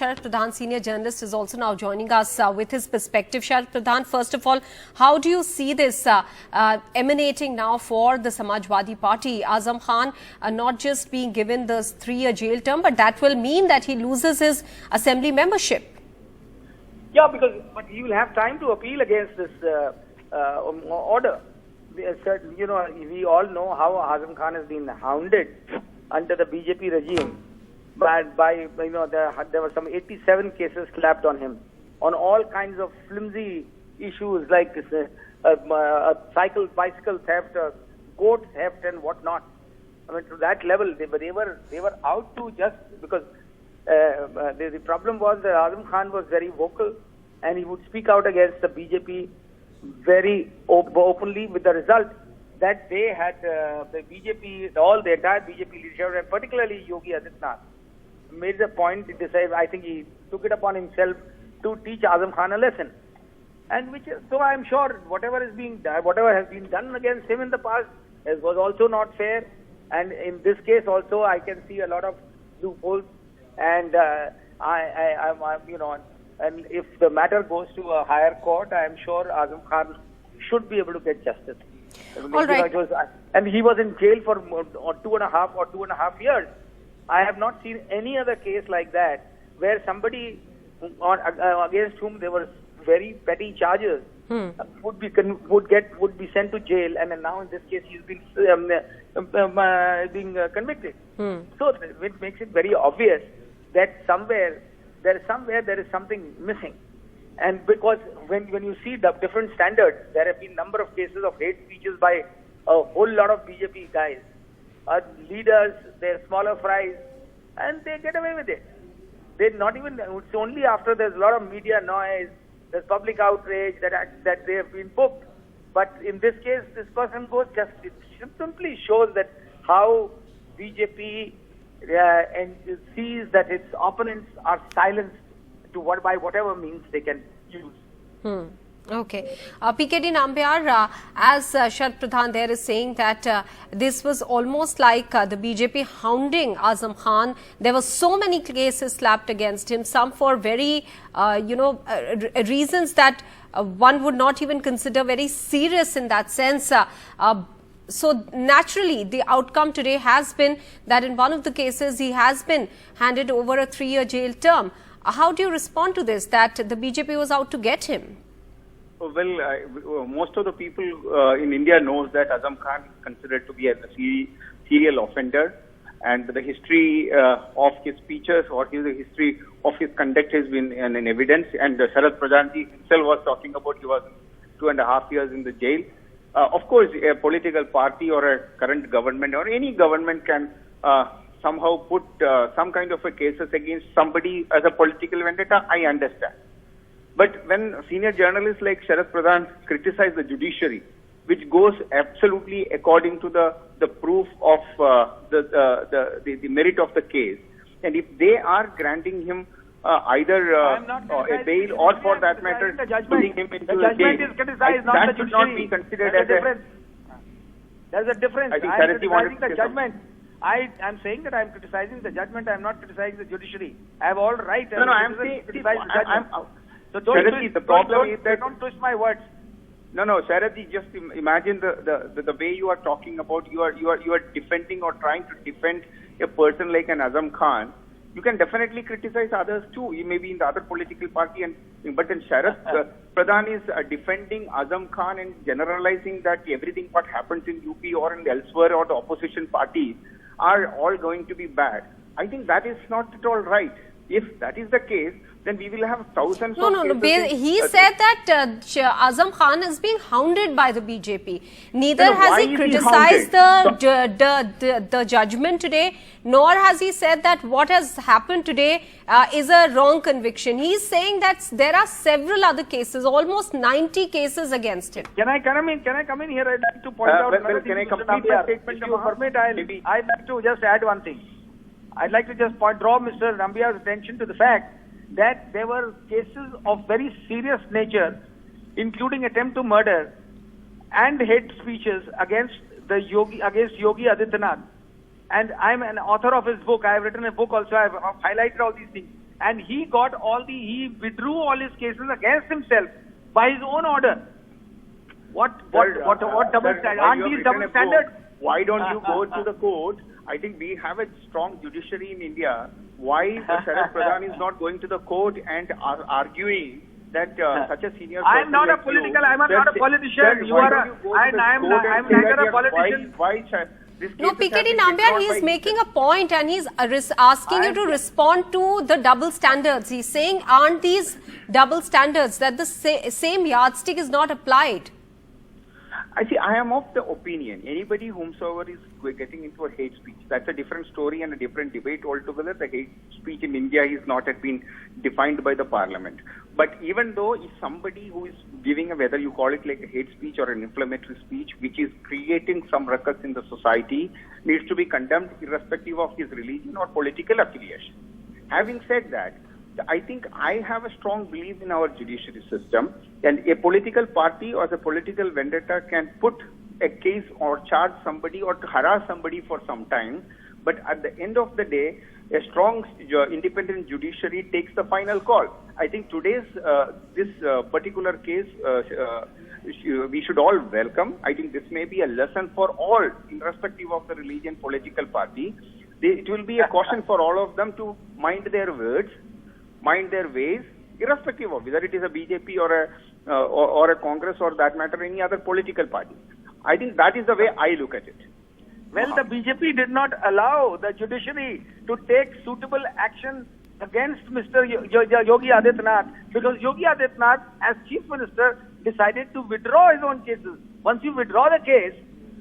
Sharat Pradhan, senior journalist, is also now joining us with his perspective. Sharat Pradhan, first of all, how do you see this emanating now for the Samajwadi Party? Azam Khan not just being given the 3-year jail term, but that will mean that he loses his assembly membership. Yeah, but he will have time to appeal against this order. We all know how Azam Khan has been hounded under the BJP regime. There were some 87 cases slapped on him on all kinds of flimsy issues like bicycle theft, goat theft, and whatnot. I mean, to that level, they were out to just because the problem was that Azam Khan was very vocal and he would speak out against the BJP very openly, with the result that they had the entire BJP leadership, and particularly Yogi Adityanath, made the point to decide. I think he took it upon himself to teach Azam Khan a lesson, and so I'm sure whatever has been done against him in the past was also not fair, and in this case also I can see a lot of loopholes, and and if the matter goes to a higher court, I am sure Azam Khan should be able to get justice. All right. And he was in jail for 2.5 years. I have not seen any other case like that where somebody against whom there were very petty charges would be sent to jail, and now in this case he's been being convicted. So it makes it very obvious that somewhere there is something missing. And because when you see the different standards, there have been a number of cases of hate speeches by a whole lot of BJP guys, leaders, they're smaller fries, and they get away with it. It's only after there's a lot of media noise, there's public outrage that they have been booked. But in this case, this person goes it simply shows that how BJP and sees that its opponents are silenced by whatever means they can use. Okay. PKD Nambiar, as Sharat Pradhan there is saying that this was almost like the BJP hounding Azam Khan. There were so many cases slapped against him, some for very, reasons that one would not even consider very serious in that sense. So naturally, the outcome today has been that in one of the cases, he has been handed over a 3-year jail term. How do you respond to this, that the BJP was out to get him? Well, most of the people in India knows that Azam Khan is considered to be a serial offender, and the history of his speeches or the history of his conduct has been in evidence. And Sharat Pradhan himself was talking about he was 2.5 years in the jail. Of course, a political party or a current government or any government can somehow put some kind of a cases against somebody as a political vendetta. I understand. But when senior journalists like Sharat Pradhan criticize the judiciary, which goes absolutely according to the proof of the merit of the case, and if they are granting him either a bail or, for that matter, putting him into the judgment is criticized, not the judiciary. Should not be considered as a... There's a difference. I think I'm criticizing the judgment. I'm saying that I'm criticizing the judgment. I'm not criticizing the judiciary. I have all right. No, I'm saying... So don't twist my words. No, Sharat, just imagine the way you are talking about. You are defending or trying to defend a person like an Azam Khan. You can definitely criticize others too. He may be in the other political party, but then Sharat Pradhan is defending Azam Khan and generalizing that everything what happens in UP or in elsewhere or the opposition parties are all going to be bad. I think that is not at all right. If that is the case, then we will have thousands of cases. He said that Azam Khan is being hounded by the BJP. Neither has he criticized the judgment today, nor has he said that what has happened today is a wrong conviction. He's saying that there are several other cases, almost 90 cases against him. Can I come in here? I'd like to point out another thing. Can I complete my statement? If you permit, I'd like to just add one thing. I'd like to just draw Mr. Nambiar's attention to the fact that there were cases of very serious nature, including attempt to murder and hate speeches against Yogi Adityanath. And I'm an author of his book. I have written a book also. I've highlighted all these things. and he withdrew all his cases against himself by his own order. What double standard? Aren't these double standards? Why don't you go to the court? I think we have a strong judiciary in India. Why Sharat Pradhan is not going to the court and arguing that such a senior person? I'm not a politician. I'm not a politician. I'm neither a politician. No, PKD Nambiar, he's making a point and he's asking you to respond to the double standards. He's saying, aren't these double standards that the same yardstick is not applied? I am of the opinion, anybody whomsoever is getting into a hate speech, that's a different story and a different debate altogether. The hate speech in India is not yet been defined by the parliament. But even though if somebody who is giving whether you call it like a hate speech or an inflammatory speech, which is creating some ruckus in the society, needs to be condemned irrespective of his religion or political affiliation. Having said that, I think I have a strong belief in our judiciary system, and a political party or the political vendetta can put a case or charge somebody or to harass somebody for some time, but at the end of the day, a strong independent judiciary takes the final call. I think today's this particular case we should all welcome. I think this may be a lesson for all, irrespective of the religion, political party. It will be a caution for all of them to mind their words, mind their ways, irrespective of whether it is a BJP or a Congress or that matter any other political party. I think that is the way I look at it. Well, the BJP did not allow the judiciary to take suitable action against Mr. Yogi Adityanath, because Yogi Adityanath, as Chief Minister, decided to withdraw his own cases. Once you withdraw the case,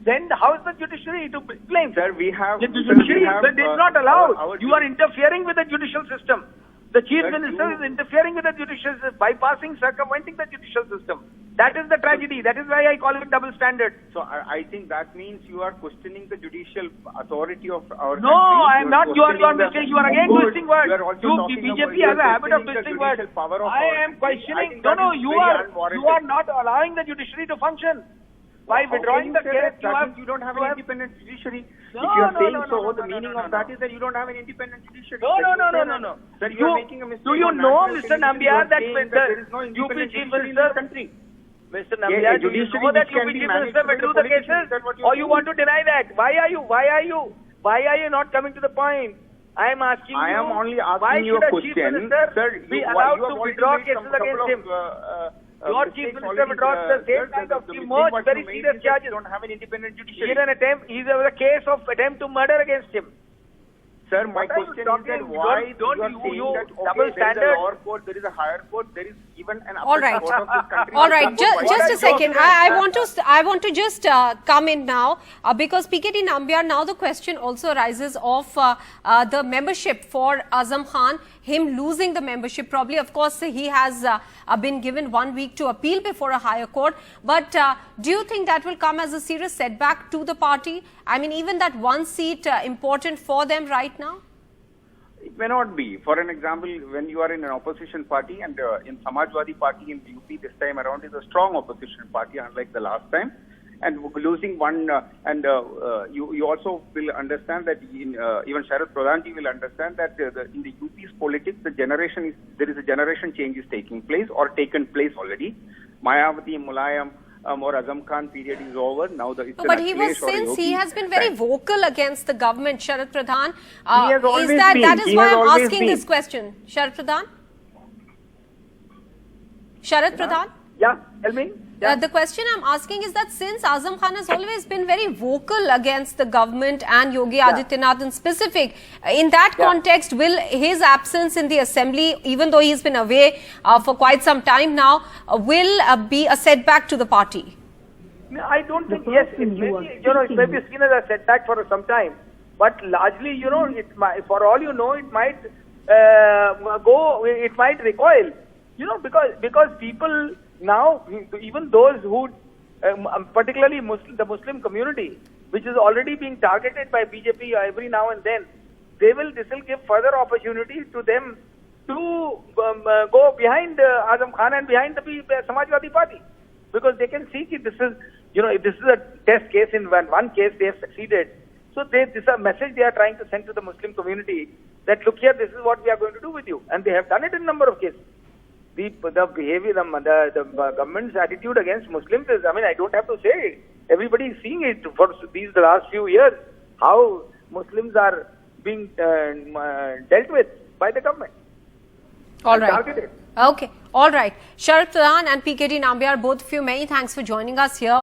then how is the judiciary to blame? Sir, we have... The judiciary did not allow. You are interfering with the judicial system. The Chief Minister is interfering with the judicial system, bypassing, circumventing the judicial system. That is the tragedy. That is why I call it double standard. So I think that means you are questioning the judicial authority of our country. No, I am not. You are mistaken. You are again twisting words. BJP has a habit of twisting words. I am questioning. No, you are not allowing the judiciary to function. By withdrawing the case, you don't have an independent judiciary. If you are saying so, the meaning of that is that you don't have an independent judiciary. No. Sir, you are making a mistake. Do you know, Mr. Nambiar, that there is no UP Chief Minister in this country? Mr. Nambiar, do you know that UP Chief Minister withdrew the cases? Or you want to deny that? Why are you not coming to the point? I am asking you. I am only asking you a question. Sir, be allowed to withdraw cases against him? Your Chief Minister withdraws the same kind of very serious charges. Don't have an independent judiciary. He was a case of attempt to murder against him. Sir, my question is that why you are saying that double standard? There is a lower court, there is a higher court, there is even an upper court of this country. All right, just a second. I want to just come in now because PKD Nambiar, now the question also arises of the membership for Azam Khan, him losing the membership. Probably, of course, he has been given 1 week to appeal before a higher court. But do you think that will come as a serious setback to the party? I mean, even that one seat important for them right now? It may not be. For an example, when you are in an opposition party and in Samajwadi Party in UP this time around is a strong opposition party, unlike the last time. And losing one, you also will understand that even Sharat Pradhan will understand that in the UP's politics, there is a generation change is taking place or taken place already. Mayawati, Mulayam, or Azam Khan period is over. Now but he has been very vocal against the government, Sharat Pradhan. That is why I'm asking this question. Sharat Pradhan? Sharat Pradhan? Yeah, tell me. The question I'm asking is that since Azam Khan has always been very vocal against the government and Yogi Adityanath in specific, in that context, will his absence in the assembly, even though he's been away for quite some time now, will be a setback to the party? No, I don't think, yes, it may be seen as a setback for some time, but largely, for all you know, it might recoil, because people now, even those who, particularly the Muslim community, which is already being targeted by BJP every now and then, this will give further opportunity to them to go behind Azam Khan and behind the Samajwadi Party, because they can see that this is, if this is a test case, in one case they have succeeded. So this is a message they are trying to send to the Muslim community that look here, this is what we are going to do with you. And they have done it in a number of cases. The behavior, the government's attitude against Muslims is, I mean, I don't have to say, everybody is seeing it for the last few years, how Muslims are being dealt with by the government. All right. Targeted. Okay. All right. Sharat, Pradhan and PKD Nambiar, both of you, many thanks for joining us here.